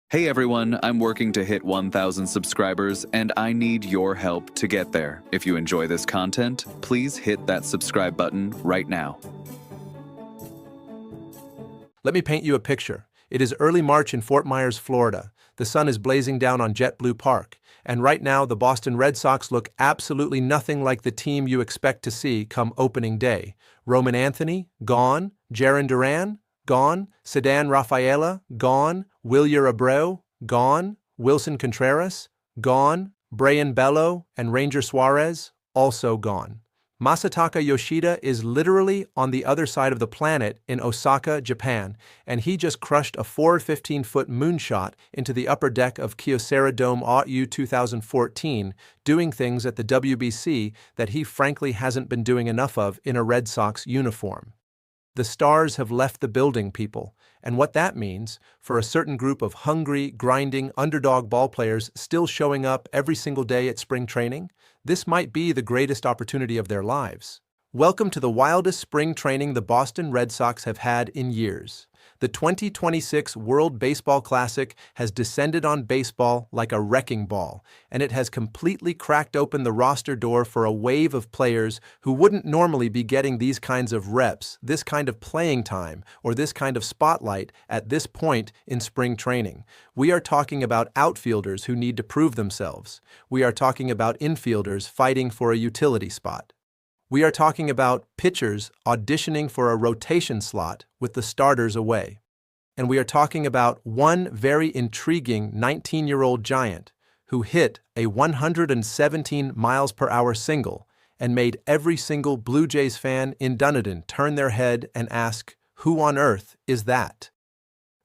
Hey everyone, I'm working to hit 1,000 subscribers and I need your help to get there. If you enjoy this content, please hit that subscribe button right now. Let me paint you a picture. It is early March in Fort Myers, Florida. The sun is blazing down on JetBlue Park, and right now the Boston Red Sox look absolutely nothing like the team you expect to see come opening day. Roman Anthony, gone. Jarren Duran, gone. Ceddanne Rafaela, gone. Wilyer Abreu, gone. Wilson Contreras, gone. Brayan Bello and Ranger Suarez, also gone. Masataka Yoshida is literally on the other side of the planet in Osaka, Japan, and he just crushed a 415-foot moonshot into the upper deck of Kyocera Dome AU 2014, doing things at the WBC that he frankly hasn't been doing enough of in a Red Sox uniform. The stars have left the building, people, and what that means for a certain group of hungry, grinding, underdog ballplayers still showing up every single day at spring training, this might be the greatest opportunity of their lives. Welcome to the wildest spring training the Boston Red Sox have had in years. The 2026 World Baseball Classic has descended on baseball like a wrecking ball, and it has completely cracked open the roster door for a wave of players who wouldn't normally be getting these kinds of reps, this kind of playing time, or this kind of spotlight at this point in spring training. We are talking about outfielders who need to prove themselves. We are talking about infielders fighting for a utility spot. We are talking about pitchers auditioning for a rotation slot with the starters away. And we are talking about one very intriguing 19-year-old giant who hit a 117 miles per hour single and made every single Blue Jays fan in Dunedin turn their head and ask, "Who on earth is that?"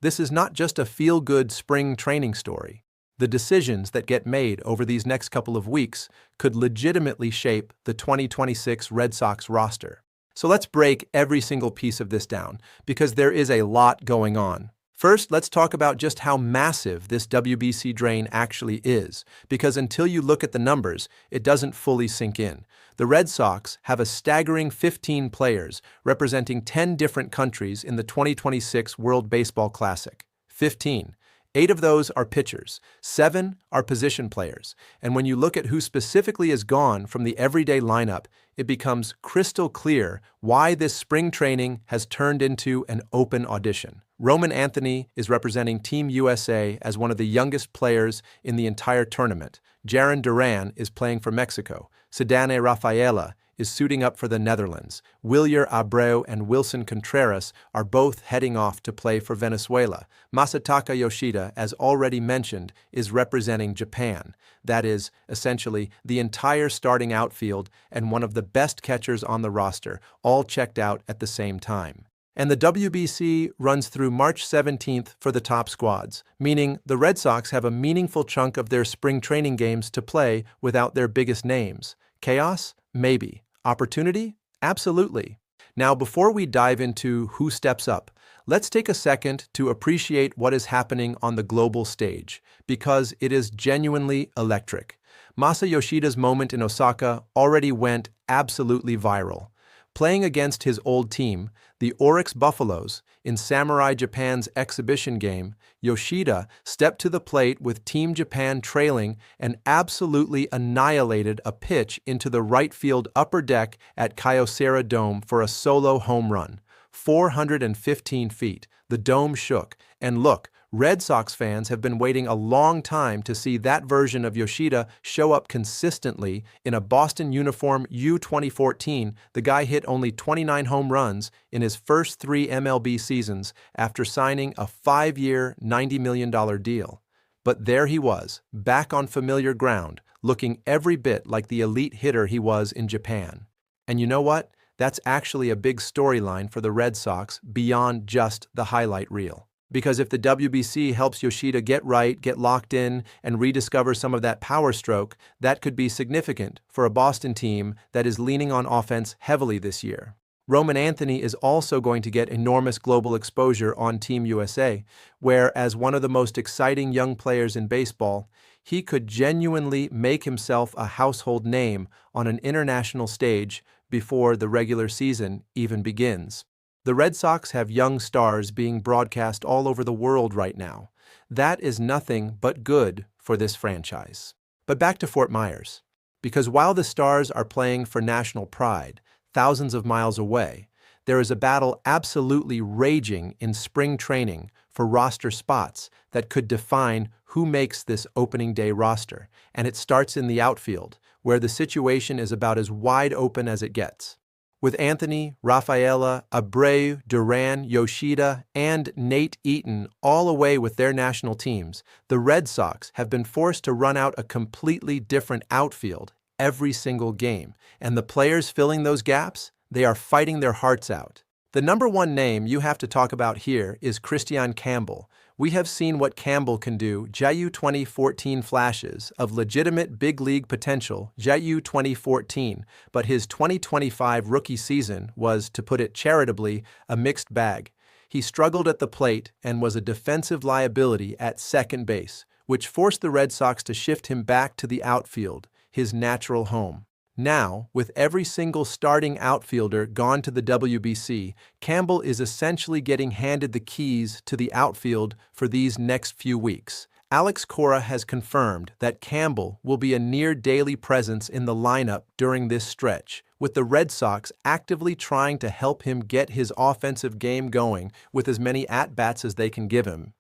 This is not just a feel-good spring training story. The decisions that get made over these next couple of weeks could legitimately shape the 2026 Red Sox roster. So let's break every single piece of this down, because there is a lot going on. First, let's talk about just how massive this WBC drain actually is, because until you look at the numbers, it doesn't fully sink in. The Red Sox have a staggering 15 players representing 10 different countries in the 2026 World Baseball Classic. 15. 8 of those are pitchers, 7 are position players, and when you look at who specifically is gone from the everyday lineup, it becomes crystal clear why this spring training has turned into an open audition. Roman Anthony is representing Team USA as one of the youngest players in the entire tournament. Jarren Duran is playing for Mexico. Ceddanne Rafaela is suiting up for the Netherlands. Wilyer Abreu and Wilson Contreras are both heading off to play for Venezuela. Masataka Yoshida, as already mentioned, is representing Japan. That is, essentially, the entire starting outfield and one of the best catchers on the roster, all checked out at the same time. And the WBC runs through March 17th for the top squads, meaning the Red Sox have a meaningful chunk of their spring training games to play without their biggest names. Chaos? Maybe. Opportunity? Absolutely. Now, before we dive into who steps up, let's take a second to appreciate what is happening on the global stage, because it is genuinely electric. Masa Yoshida's moment in Osaka already went absolutely viral. Playing against his old team, the Oryx Buffaloes, in Samurai Japan's exhibition game, Yoshida stepped to the plate with Team Japan trailing and absolutely annihilated a pitch into the right field upper deck at Kyocera Dome for a solo home run. 415 feet, the dome shook, and look, Red Sox fans have been waiting a long time to see that version of Yoshida show up consistently in a Boston uniform. 2014, the guy hit only 29 home runs in his first 3 MLB seasons after signing a 5-year, $90 million deal. But there he was, back on familiar ground, looking every bit like the elite hitter he was in Japan. And you know what? That's actually a big storyline for the Red Sox beyond just the highlight reel. Because if the WBC helps Yoshida get right, get locked in, and rediscover some of that power stroke, that could be significant for a Boston team that is leaning on offense heavily this year. Roman Anthony is also going to get enormous global exposure on Team USA, where, as one of the most exciting young players in baseball, he could genuinely make himself a household name on an international stage before the regular season even begins. The Red Sox have young stars being broadcast all over the world right now. That is nothing but good for this franchise. But back to Fort Myers. Because while the Stars are playing for national pride, thousands of miles away, there is a battle absolutely raging in spring training for roster spots that could define who makes this opening day roster, and it starts in the outfield, where the situation is about as wide open as it gets. With Anthony, Rafaela, Abreu, Duran, Yoshida, and Nate Eaton all away with their national teams, the Red Sox have been forced to run out a completely different outfield every single game, and the players filling those gaps, they are fighting their hearts out. The number one name you have to talk about here is Christian Campbell. We have seen what Campbell can do, Jayu 2014 flashes of legitimate big league potential, Jayu 2014, but his 2025 rookie season was, to put it charitably, a mixed bag. He struggled at the plate and was a defensive liability at second base, which forced the Red Sox to shift him back to the outfield, his natural home. Now, with every single starting outfielder gone to the WBC, Campbell is essentially getting handed the keys to the outfield for these next few weeks. Alex Cora has confirmed that Campbell will be a near-daily presence in the lineup during this stretch, with the Red Sox actively trying to help him get his offensive game going with as many at-bats as they can give him.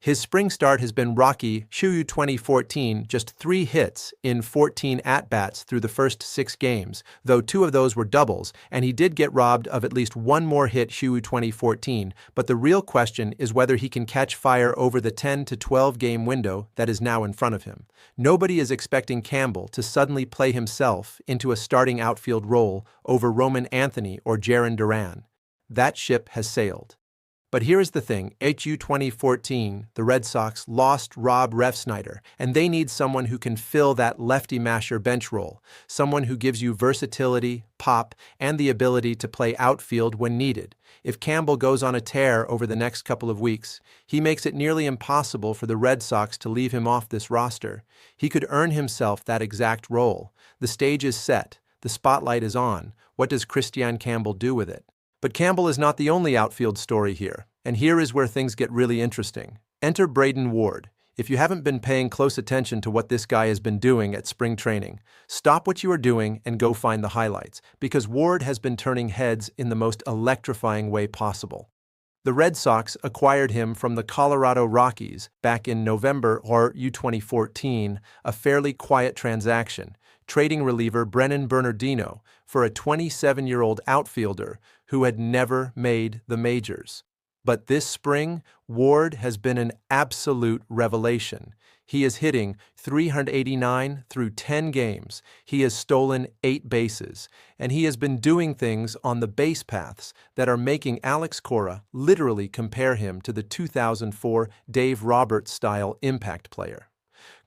His spring start has been rocky, Shuyu 2014, just 3 hits in 14 at-bats through the first 6 games, though 2 of those were doubles, and he did get robbed of at least 1 more hit Shuyu 2014, but the real question is whether he can catch fire over the 10 to 12 game window that is now in front of him. Nobody is expecting Campbell to suddenly play himself into a starting outfield role over Roman Anthony or Jarren Duran. That ship has sailed. But here is the thing, HU 2014, the Red Sox lost Rob Refsnyder, and they need someone who can fill that lefty masher bench role, someone who gives you versatility, pop, and the ability to play outfield when needed. If Campbell goes on a tear over the next couple of weeks, he makes it nearly impossible for the Red Sox to leave him off this roster. He could earn himself that exact role. The stage is set, the spotlight is on. What does Christian Campbell do with it? But Campbell is not the only outfield story here, and here is where things get really interesting. Enter Braden Ward. If you haven't been paying close attention to what this guy has been doing at spring training, stop what you are doing and go find the highlights, because Ward has been turning heads in the most electrifying way possible. The Red Sox acquired him from the Colorado Rockies back in November or U2014, a fairly quiet transaction, trading reliever Brennan Bernardino for a 27-year-old outfielder who had never made the majors. But this spring, Ward has been an absolute revelation. He is hitting .389 through 10 games. He has stolen 8 bases, and he has been doing things on the base paths that are making Alex Cora literally compare him to the 2004 Dave Roberts-style impact player.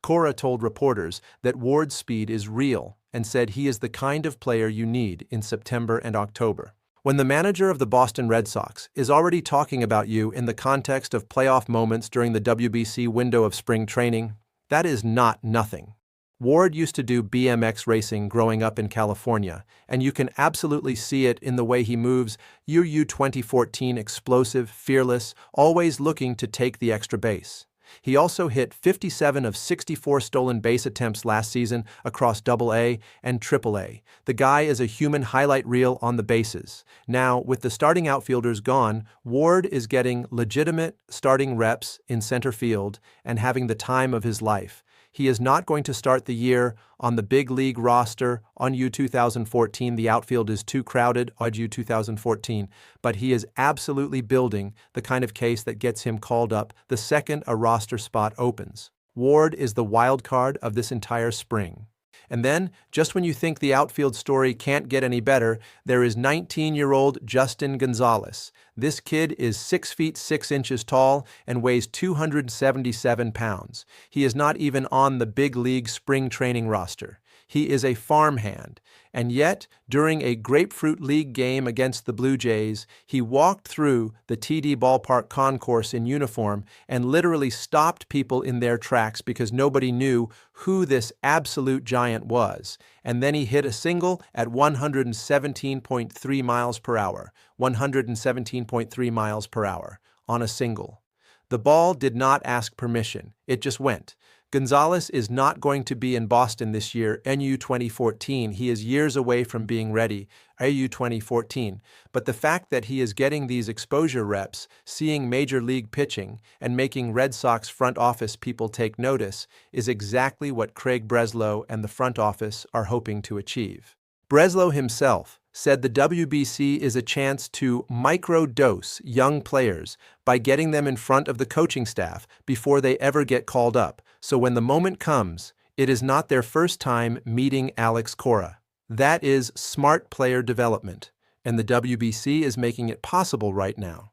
Cora told reporters that Ward's speed is real and said he is the kind of player you need in September and October. When the manager of the Boston Red Sox is already talking about you in the context of playoff moments during the WBC window of spring training, that is not nothing. Ward used to do BMX racing growing up in California, and you can absolutely see it in the way he moves, UU 2014 explosive, fearless, always looking to take the extra base. He also hit 57 of 64 stolen base attempts last season across AA and AAA. The guy is a human highlight reel on the bases. Now, with the starting outfielders gone, Ward is getting legitimate starting reps in center field and having the time of his life. He is not going to start the year on the big league roster on U2014. The outfield is too crowded on U2014, but he is absolutely building the kind of case that gets him called up the second a roster spot opens. Ward is the wild card of this entire spring. And then, just when you think the outfield story can't get any better, there is 19-year-old Justin Gonzalez. This kid is 6 feet 6 inches tall and weighs 277 pounds. He is not even on the big league spring training roster. He is a farmhand, and yet, during a Grapefruit League game against the Blue Jays, he walked through the TD Ballpark concourse in uniform and literally stopped people in their tracks because nobody knew who this absolute giant was. And then he hit a single at 117.3 miles per hour, 117.3 miles per hour on a single. The ball did not ask permission, it just went. Gonzalez is not going to be in Boston this year, NU 2014. He is years away from being ready, AU 2014. But the fact that he is getting these exposure reps, seeing major league pitching, and making Red Sox front office people take notice is exactly what Craig Breslow and the front office are hoping to achieve. Breslow himself said the WBC is a chance to micro-dose young players by getting them in front of the coaching staff before they ever get called up, so when the moment comes, it is not their first time meeting Alex Cora. That is smart player development, and the WBC is making it possible right now.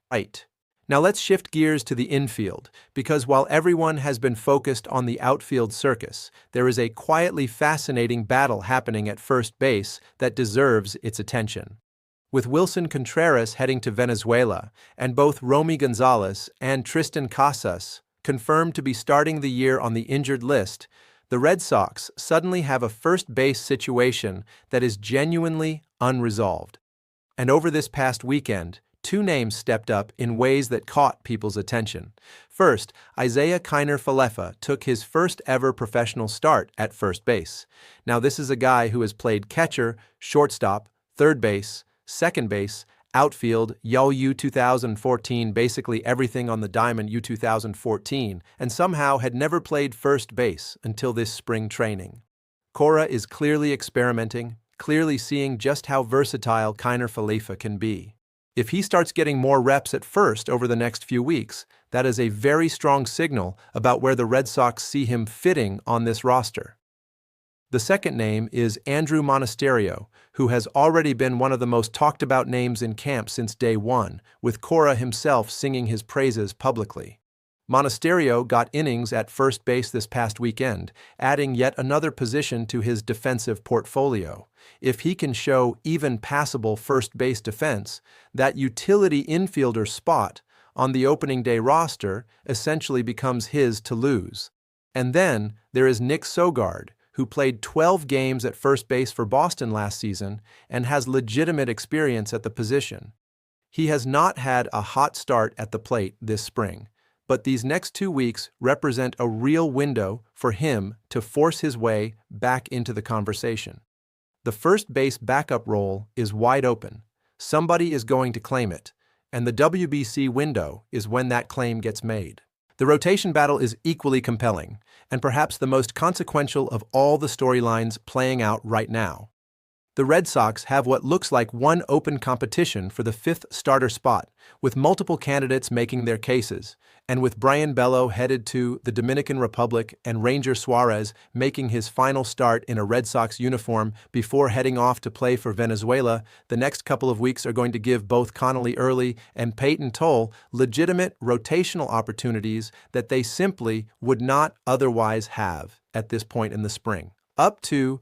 Now let's shift gears to the infield, because while everyone has been focused on the outfield circus, there is a quietly fascinating battle happening at first base that deserves its attention. With Wilson Contreras heading to Venezuela, and both Romy Gonzalez and Tristan Casas confirmed to be starting the year on the injured list, the Red Sox suddenly have a first base situation that is genuinely unresolved. And over this past weekend, two names stepped up in ways that caught people's attention. First, Isiah Kiner-Falefa took his first ever professional start at first base. Now this is a guy who has played catcher, shortstop, third base, second base, outfield, U 2014, basically everything on the diamond U 2014, and somehow had never played first base until this spring training. Cora is clearly experimenting, clearly seeing just how versatile Kiner-Falefa can be. If he starts getting more reps at first over the next few weeks, that is a very strong signal about where the Red Sox see him fitting on this roster. The second name is Andrew Monasterio, who has already been one of the most talked about names in camp since day one, with Cora himself singing his praises publicly. Monasterio got innings at first base this past weekend, adding yet another position to his defensive portfolio. If he can show even passable first base defense, that utility infielder spot on the opening day roster essentially becomes his to lose. And then there is Nick Sogard, who played 12 games at first base for Boston last season and has legitimate experience at the position. He has not had a hot start at the plate this spring, but these next 2 weeks represent a real window for him to force his way back into the conversation. The first base backup role is wide open. Somebody is going to claim it, and the WBC window is when that claim gets made. The rotation battle is equally compelling, and perhaps the most consequential of all the storylines playing out right now. The Red Sox have what looks like one open competition for the fifth starter spot, with multiple candidates making their cases, and with Bello headed to the Dominican Republic and Ranger Suarez making his final start in a Red Sox uniform before heading off to play for Venezuela, the next couple of weeks are going to give both Connolly Early and Peyton Toll legitimate rotational opportunities that they simply would not otherwise have at this point in the spring. Up to